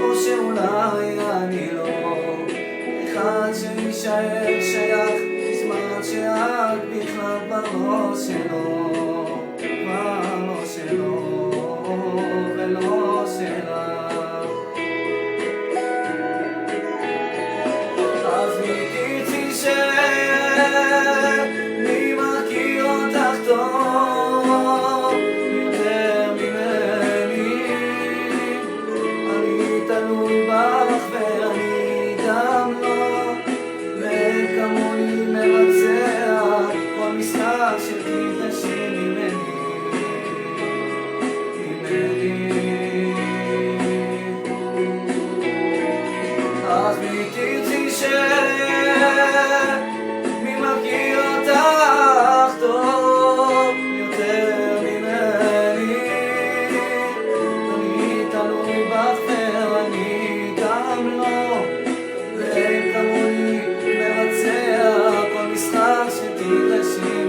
או שאולי אני לא אחד שישאר שייך בזמן שאת בכלל בראש שלו, בראש שלו ולא שלך. אז מי תרצי שאני מכיר אותך טוב יותר ממני, אני תלוי בך ואני גם לא, וכמוני מבצע כל משחק שתדרשי ממני. אז מי תרצי מי מכיר אותך טוב יותר ממני, אני תלוי בך ואני גם לא, וכמוני מבצע כל משחק שתדרשי